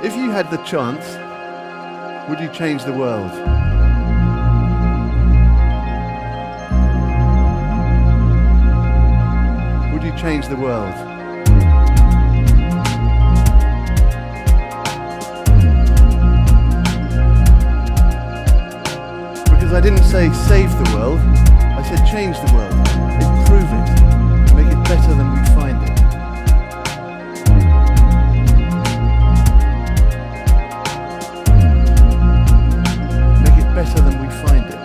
If you had the chance, would you change the world? Would you change the world? Because I didn't say save the world, I said change the world, improve it, make it better than we find it. Make it better than we find it.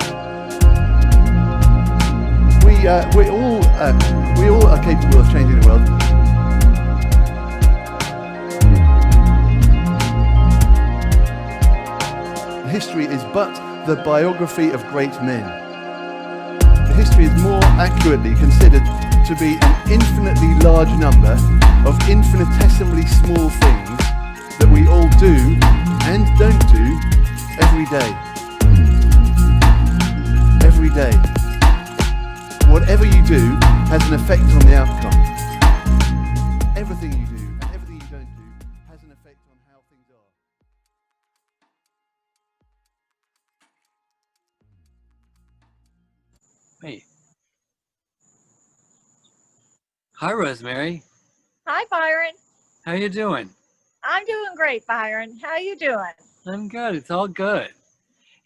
We all are capable of changing the world. History is but the biography of great men. History is more accurately considered to be an infinitely large number of infinitesimally small things that we all do and don't do every day. Every day. Whatever you do has an effect on the outcome. Everything you do and everything you don't do has an effect on how things are. Wait. Hi, Rosemary. Hi, Byron. How you doing? I'm doing great, Byron. How you doing? I'm good. It's all good.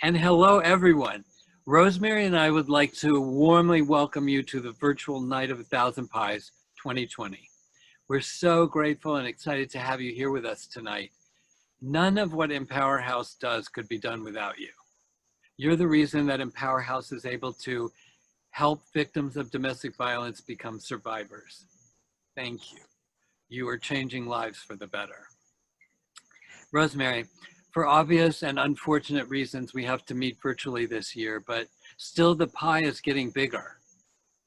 And hello, everyone. Rosemary and I would like to warmly welcome you to the virtual Night of 1,000 Pies 2020. We're so grateful and excited to have you here with us tonight. None of what Empower House does could be done without you. You're the reason that Empower House is able to help victims of domestic violence become survivors. Thank you. You are changing lives for the better. Rosemary, for obvious and unfortunate reasons, we have to meet virtually this year, but still the pie is getting bigger.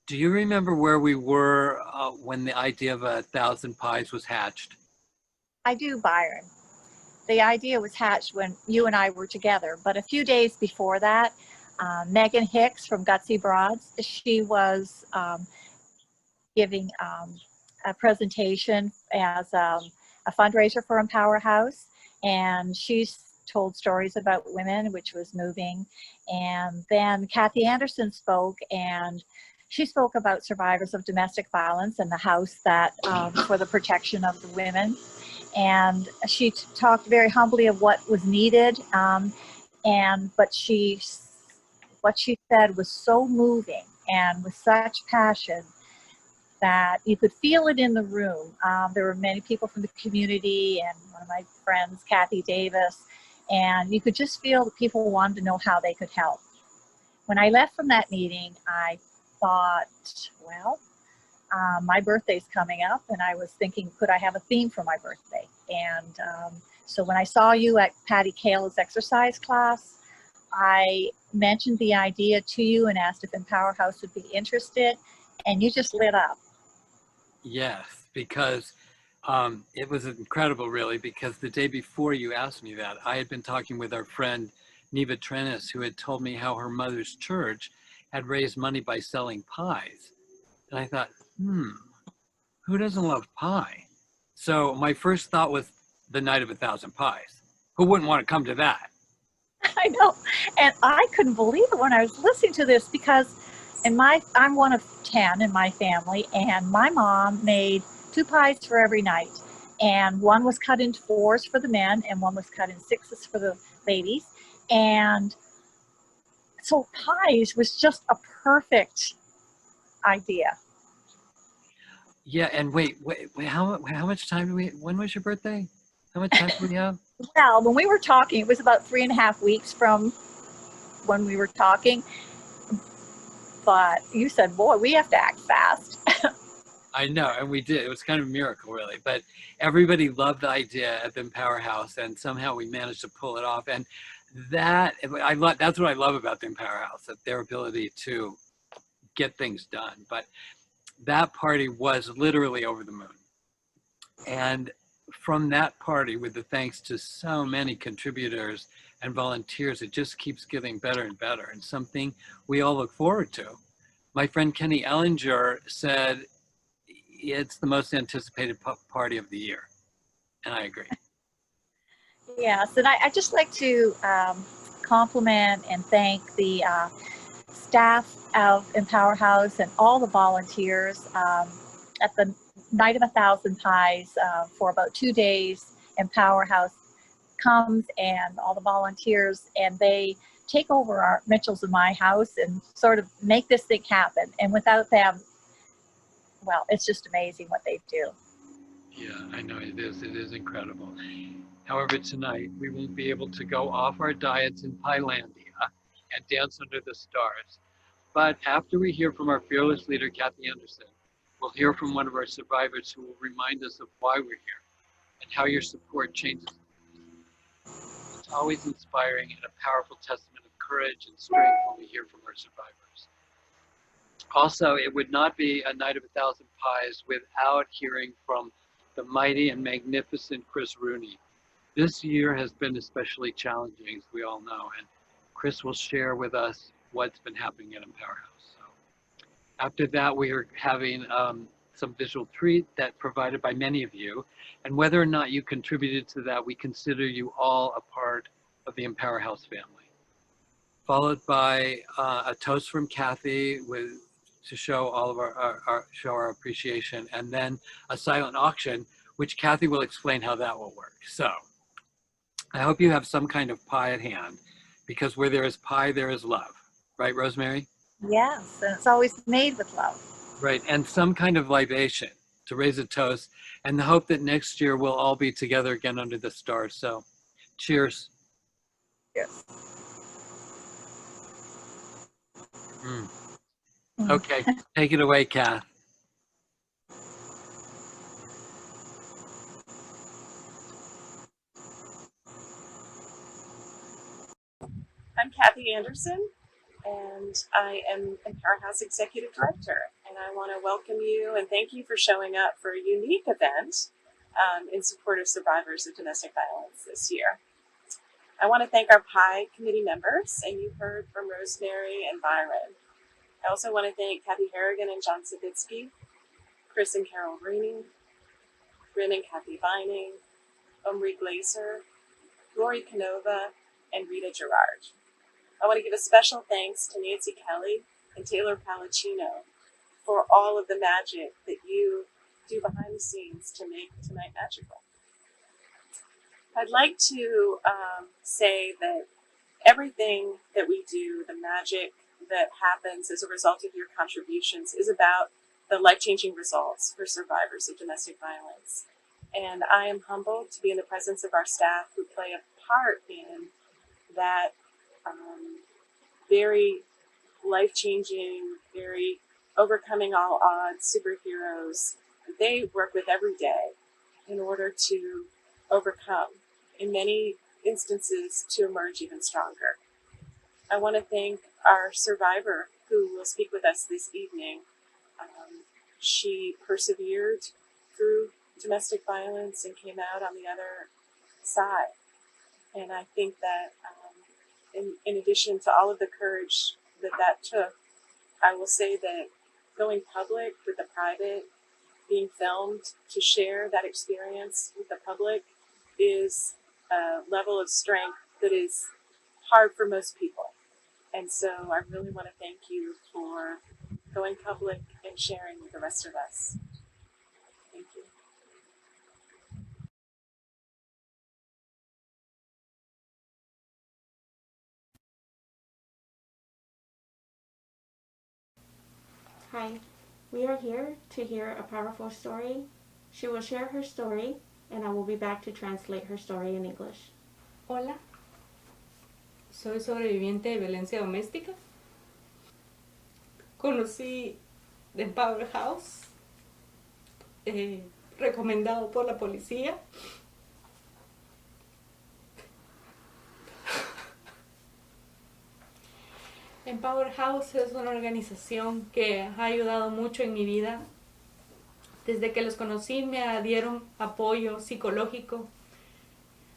Do you remember where we were when the idea of 1,000 pies was hatched? I do, Byron. The idea was hatched when you and I were together, but a few days before that, Megan Hicks from Gutsy Broads, she was giving a presentation as a fundraiser for Empower House, and she's told stories about women, which was moving. And then Kathy Anderson spoke, and she spoke about survivors of domestic violence and the house that for the protection of the women. And she talked very humbly of what was needed, but what she said was so moving and with such passion that you could feel it in the room. There were many people from the community and one of my friends, Kathy Davis, and you could just feel that people wanted to know how they could help. When I left from that meeting, I thought, well, my birthday's coming up, and I was thinking, could I have a theme for my birthday? And so when I saw you at Patty Kale's exercise class, I mentioned the idea to you and asked if Empower House would be interested, and you just lit up. Yes, because it was incredible, really, because the day before you asked me that, I had been talking with our friend Neva Trennis, who had told me how her mother's church had raised money by selling pies. And I thought, who doesn't love pie? So my first thought was the Night of 1,000 Pies. Who wouldn't want to come to that? I know, and I couldn't believe it when I was listening to this, because I'm one of 10 in my family, and my mom made 2 pies for every night, and one was cut into 4s for the men and one was cut in 6s for the ladies. And so pies was just a perfect idea. Yeah, and wait, how much time do we, when was your birthday? How much time do we have? Well, when we were talking, it was about 3.5 weeks from when we were talking, but you said, boy, we have to act fast. I know, and we did. It was kind of a miracle, really. But everybody loved the idea at the Empower House, and somehow we managed to pull it off. And that's what I love about the Empower House, that their ability to get things done. But that party was literally over the moon. And from that party, with the thanks to so many contributors and volunteers, it just keeps getting better and better, and something we all look forward to. My friend Kenny Ellinger said it's the most anticipated party of the year, and I agree. Yes, and I'd just like to compliment and thank the staff of Empower House and all the volunteers at the Night of 1,000 Pies for about 2 days. Empower House comes and all the volunteers, and they take over our Mitchell's and my house and sort of make this thing happen. And without them, well, it's just amazing what they do. Yeah, I know it is incredible. However, tonight we won't be able to go off our diets in Pielandia and dance under the stars. But after we hear from our fearless leader, Kathy Anderson, we'll hear from one of our survivors who will remind us of why we're here and how your support changes. It's always inspiring and a powerful testament of courage and strength when we hear from our survivors. Also, it would not be a Night of 1,000 Pies without hearing from the mighty and magnificent Chris Rooney. This year has been especially challenging, as we all know, and Chris will share with us what's been happening at Empower House. So after that, we are having some visual treat that provided by many of you, and whether or not you contributed to that, we consider you all a part of the Empower House family. Followed by a toast from Kathy to show all of our appreciation, and then a silent auction, which Kathy will explain how that will work. So I hope you have some kind of pie at hand, because where there is pie, there is love. Right, Rosemary? Yes, and it's always made with love. Right, and some kind of libation to raise a toast, and the hope that next year we'll all be together again under the stars. So cheers. Yes. Okay, take it away, Kath. I'm Kathy Anderson, and I am Empower House Executive Director. And I want to welcome you and thank you for showing up for a unique event in support of survivors of domestic violence this year. I want to thank our PIE committee members, and you heard from Rosemary and Byron. I also want to thank Kathy Harrigan and John Savitsky, Chris and Carol Rooney, Bryn and Kathy Vining, Omri Glaser, Lori Canova, and Rita Gerard. I want to give a special thanks to Nancy Kelly and Taylor Palacino for all of the magic that you do behind the scenes to make tonight magical. I'd like to say that everything that we do, the magic that happens as a result of your contributions, is about the life-changing results for survivors of domestic violence. And I am humbled to be in the presence of our staff who play a part in that very life-changing, very overcoming all odds superheroes they work with every day in order to overcome, in many instances, to emerge even stronger. I want to thank our survivor who will speak with us this evening. She persevered through domestic violence and came out on the other side. And I think that in addition to all of the courage that took, I will say that going public with the private, being filmed to share that experience with the public is a level of strength that is hard for most people. And so I really want to thank you for going public and sharing with the rest of us. Thank you. Hi, we are here to hear a powerful story. She will share her story, and I will be back to translate her story in English. Hola, soy sobreviviente de violencia doméstica. Conocí The Powerhouse, recomendado por la policía. Empower House es una organización que ha ayudado mucho en mi vida. Desde que los conocí me dieron apoyo psicológico,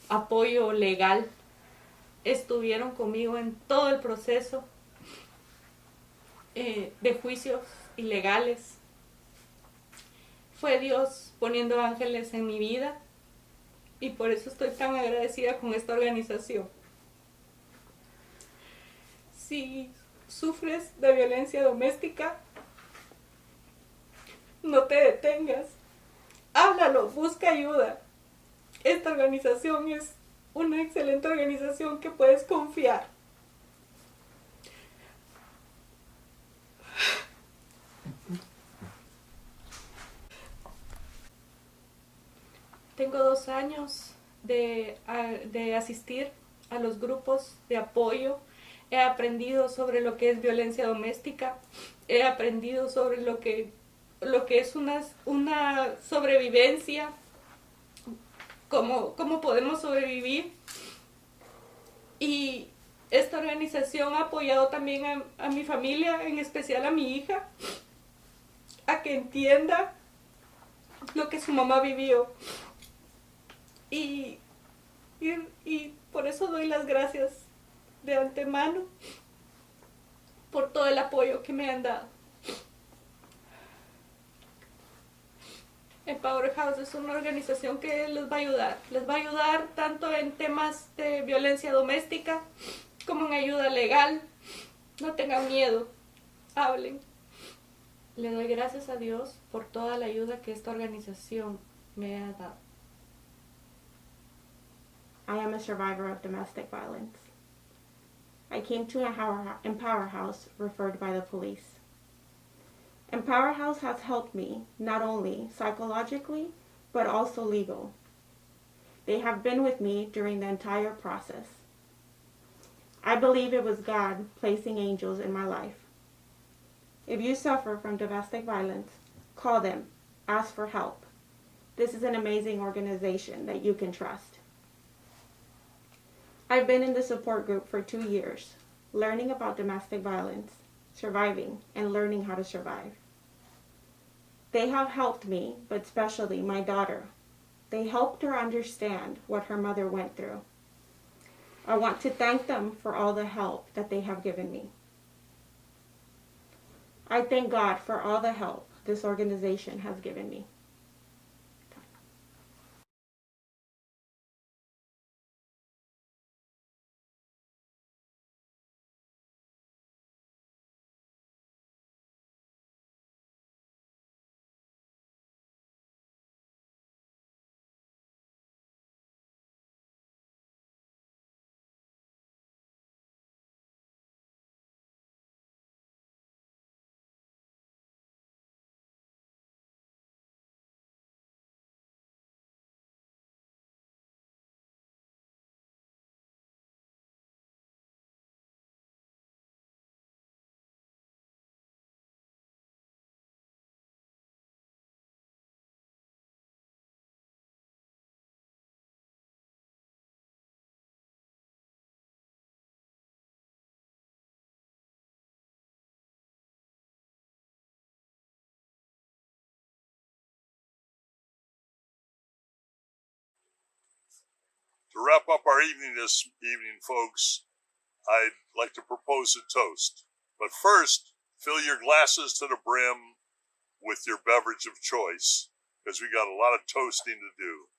apoyo legal. Estuvieron conmigo en todo el proceso de juicios ilegales. Fue Dios poniendo ángeles en mi vida y por eso estoy tan agradecida con esta organización. Si sufres de violencia doméstica, no te detengas. Háblalo, busca ayuda. Esta organización es una excelente organización que puedes confiar. Tengo 2 años de asistir a los grupos de apoyo. He aprendido sobre lo que es violencia doméstica. He aprendido sobre lo que es una sobrevivencia, cómo podemos sobrevivir. Y esta organización ha apoyado también a mi familia, en especial a mi hija, a que entienda lo que su mamá vivió. Y por eso doy las gracias de antemano por todo el apoyo que me han dado. Empower House es una organización que les va a ayudar tanto en temas de violencia doméstica como en ayuda legal. No tengan miedo, hablen. Le doy gracias a Dios por toda la ayuda que esta organización me ha dado. I am a survivor of domestic violence. I came to Empower House referred by the police. Empower House has helped me not only psychologically, but also legal. They have been with me during the entire process. I believe it was God placing angels in my life. If you suffer from domestic violence, call them, ask for help. This is an amazing organization that you can trust. I've been in the support group for 2 years, learning about domestic violence, surviving, and learning how to survive. They have helped me, but especially my daughter. They helped her understand what her mother went through. I want to thank them for all the help that they have given me. I thank God for all the help this organization has given me. To wrap up our evening this evening, folks, I'd like to propose a toast. But first, fill your glasses to the brim with your beverage of choice, because we got a lot of toasting to do.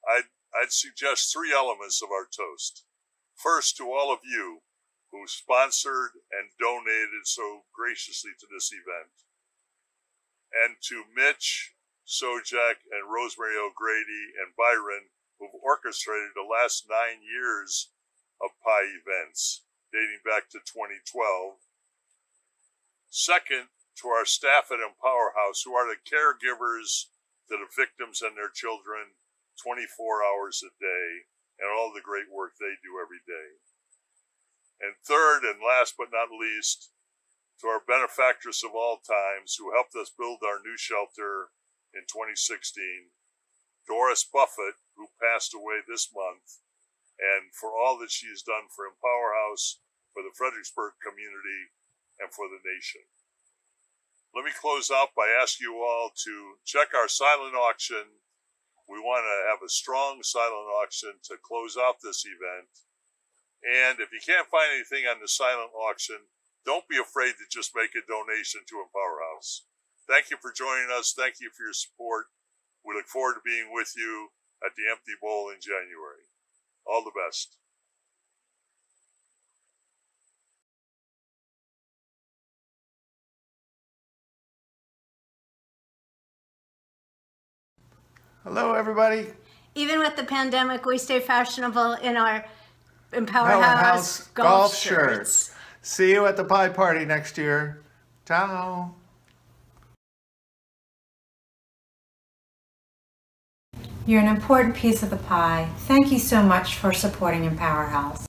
I'd suggest 3 elements of our toast. First, to all of you who sponsored and donated so graciously to this event. And to Mitch, Sojak, and Rosemary O'Grady, and Byron, who've orchestrated the last 9 years of PI events, dating back to 2012. Second, to our staff at Empower House, who are the caregivers to the victims and their children 24 hours a day, and all the great work they do every day. And third, and last but not least, to our benefactress of all times, who helped us build our new shelter in 2016, Doris Buffett, who passed away this month, and for all that she has done for Empower House, for the Fredericksburg community, and for the nation. Let me close out by asking you all to check our silent auction. We want to have a strong silent auction to close out this event. And if you can't find anything on the silent auction, don't be afraid to just make a donation to Empower House. Thank you for joining us. Thank you for your support. We look forward to being with you. at the Empty Bowl in January. All the best. Hello, everybody. Even with the pandemic, we stay fashionable in our Powerhouse Powerhouse golf shirts. See you at the pie party next year. Ciao. You're an important piece of the pie. Thank you so much for supporting Empower House.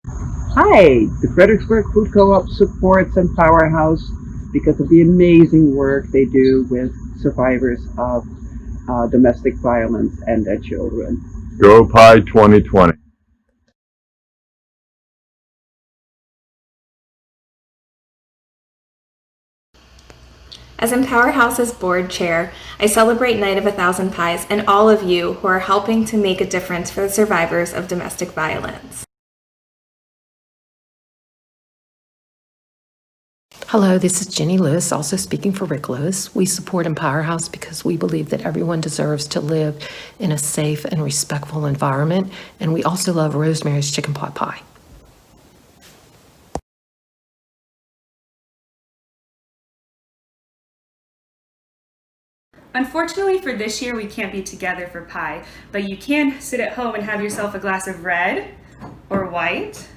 Hi, the Fredericksburg Food Co-op supports Empower House because of the amazing work they do with survivors of domestic violence and their children. Go Pie 2020. As Empower House's board chair, I celebrate Night of a Thousand Pies and all of you who are helping to make a difference for the survivors of domestic violence. Hello, this is Jenny Lewis, also speaking for Rick Lewis. We support Empower House because we believe that everyone deserves to live in a safe and respectful environment, and we also love Rosemary's Chicken Pot Pie. Unfortunately for this year, we can't be together for pie, but you can sit at home and have yourself a glass of red, or white,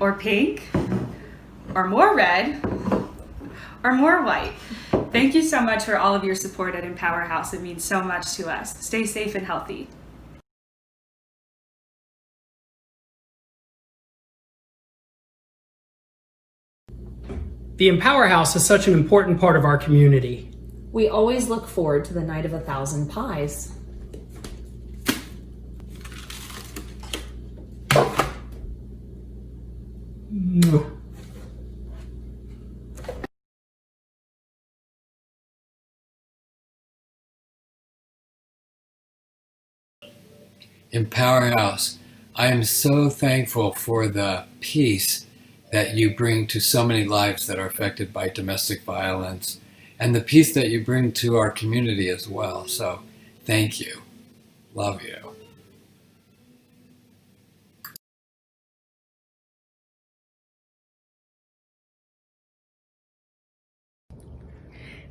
or pink, or more red, or more white. Thank you so much for all of your support at Empower House. It means so much to us. Stay safe and healthy. The Empower House is such an important part of our community. We always look forward to the Night of a Thousand Pies. Empower House, I am so thankful for the peace that you bring to so many lives that are affected by domestic violence, and the peace that you bring to our community as well. So thank you. Love you.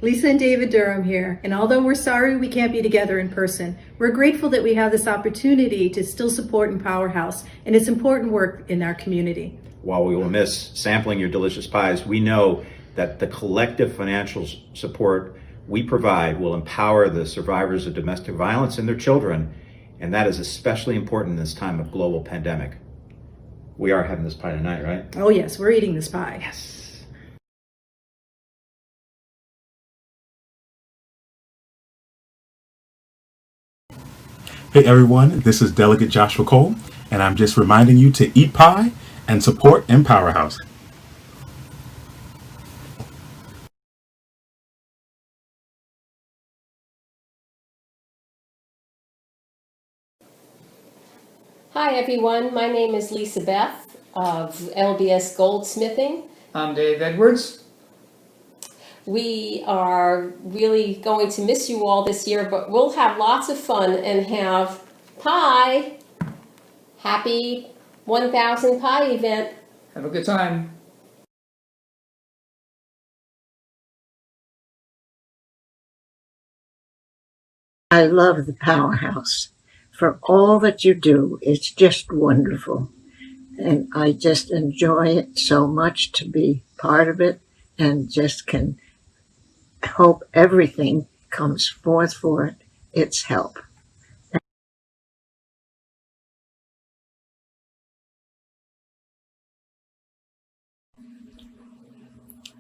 Lisa and David Durham here, and although we're sorry we can't be together in person, we're grateful that we have this opportunity to still support Empower House and its important work in our community. While we will miss sampling your delicious pies, we know that the collective financial support we provide will empower the survivors of domestic violence and their children, and that is especially important in this time of global pandemic. We are having this pie tonight, right? Oh yes, we're eating this pie. Yes. Hey everyone, this is Delegate Joshua Cole, and I'm just reminding you to eat pie and support Empower House. Hi everyone, my name is Lisa Beth of LBS Goldsmithing. I'm Dave Edwards. We are really going to miss you all this year, but we'll have lots of fun and have pie. Happy 1000 Pie event. Have a good time. I love the Powerhouse. For all that you do, it's just wonderful. And I just enjoy it so much to be part of it, and just can hope everything comes forth for its help.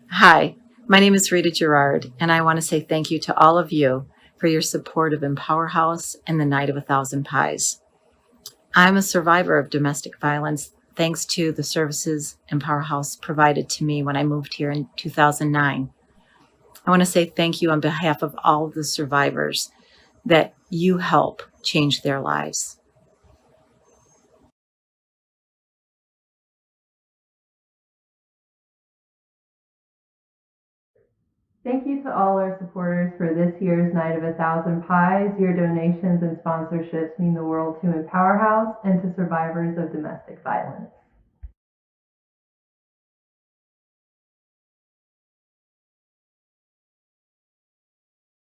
Hi, my name is Rita Gerard, and I want to say thank you to all of you for your support of Empower House and the Night of a Thousand Pies. I'm a survivor of domestic violence thanks to the services Empower House provided to me when I moved here in 2009. I want to say thank you on behalf of all of the survivors that you help change their lives. Thank you to all our supporters for this year's Night of 1,000 Pies. Your donations and sponsorships mean the world to Empower House and to survivors of domestic violence.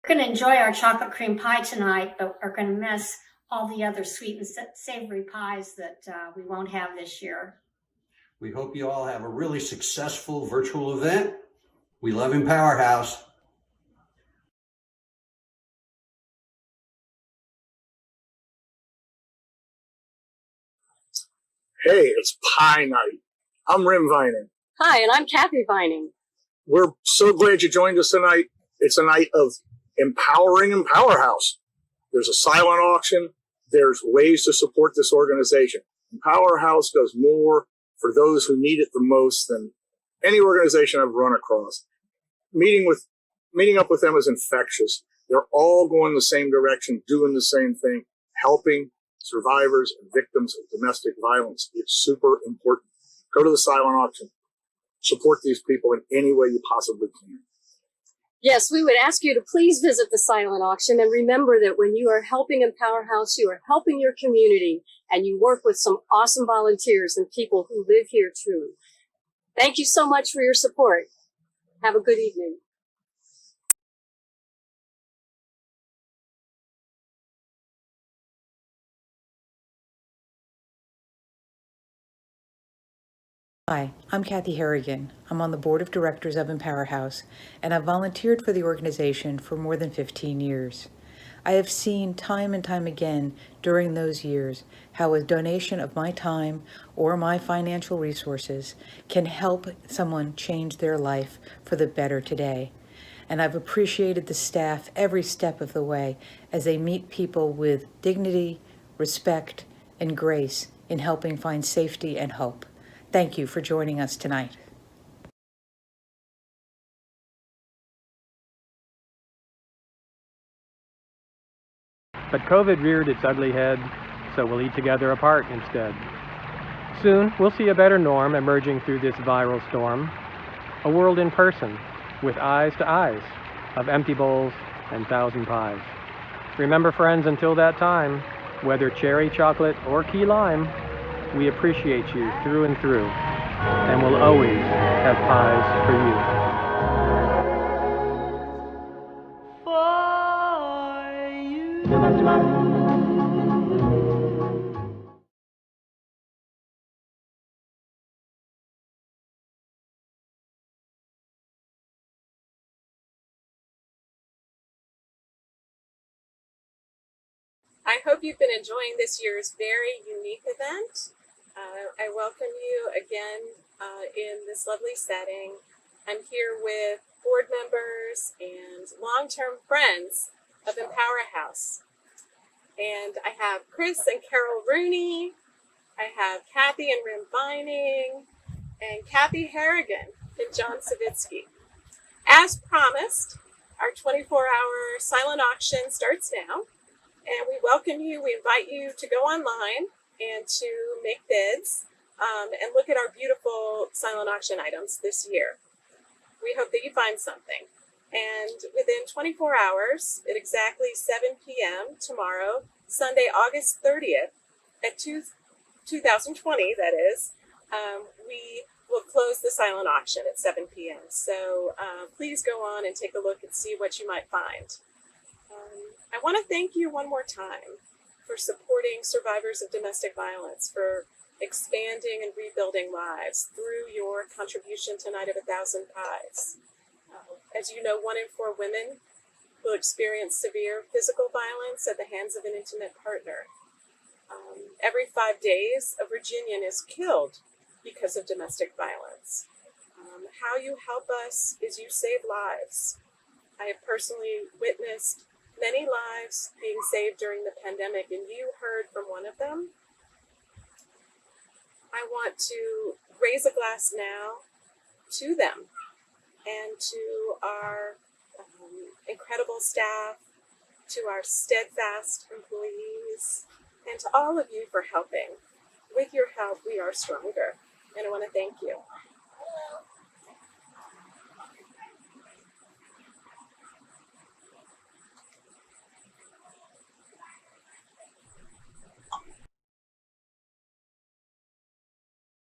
We're going to enjoy our chocolate cream pie tonight, but we're going to miss all the other sweet and savory pies that we won't have this year. We hope you all have a really successful virtual event. We love Empower House. Hey, it's Pie Night. I'm Rim Vining. Hi, and I'm Kathy Vining. We're so glad you joined us tonight. It's a night of empowering Empower House. There's a silent auction. There's ways to support this organization. Empower House does more for those who need it the most than any organization I've run across. Meeting up with them is infectious. They're all going the same direction, doing the same thing, helping survivors and victims of domestic violence. It's super important. Go to the silent auction. Support these people in any way you possibly can. Yes, we would ask you to please visit the silent auction, and remember that when you are helping Empower House, you are helping your community, and you work with some awesome volunteers and people who live here too. Thank you so much for your support. Have a good evening. Hi, I'm Kathy Harrigan. I'm on the board of directors of Empower House, and I've volunteered for the organization for more than 15 years. I have seen time and time again during those years how a donation of my time or my financial resources can help someone change their life for the better today. And I've appreciated the staff every step of the way as they meet people with dignity, respect, and grace in helping find safety and hope. Thank you for joining us tonight. But COVID reared its ugly head, so we'll eat together apart instead. Soon, we'll see a better norm emerging through this viral storm. A world in person, with eyes to eyes, of empty bowls and 1,000 pies. Remember, friends, until that time, whether cherry chocolate or key lime, we appreciate you through and through, and we'll always have pies for you. I hope you've been enjoying this year's very unique event. I welcome you again in this lovely setting. I'm here with board members and long-term friends of Empower House. And I have Chris and Carol Rooney. I have Kathy and Rim Vining, and Kathy Harrigan and John Savitsky. As promised, our 24-hour silent auction starts now. And we welcome you, we invite you to go online and to make bids and look at our beautiful silent auction items this year. We hope that you find something. And within 24 hours, at exactly 7 p.m. tomorrow, Sunday, August 30th, at 2020, that is, we will close the silent auction at 7 p.m. So please go on and take a look and see what you might find. I want to thank you one more time for supporting survivors of domestic violence, for expanding and rebuilding lives through your contribution to Night of 1,000 Pies. As you know, 1 in 4 women will experience severe physical violence at the hands of an intimate partner. Every 5 days, a Virginian is killed because of domestic violence. How you help us is you save lives. I have personally witnessed many lives being saved during the pandemic, and you heard from one of them. I want to raise a glass now to them and to our incredible staff, to our steadfast employees, and to all of you for helping. With your help, we are stronger, and I want to thank you.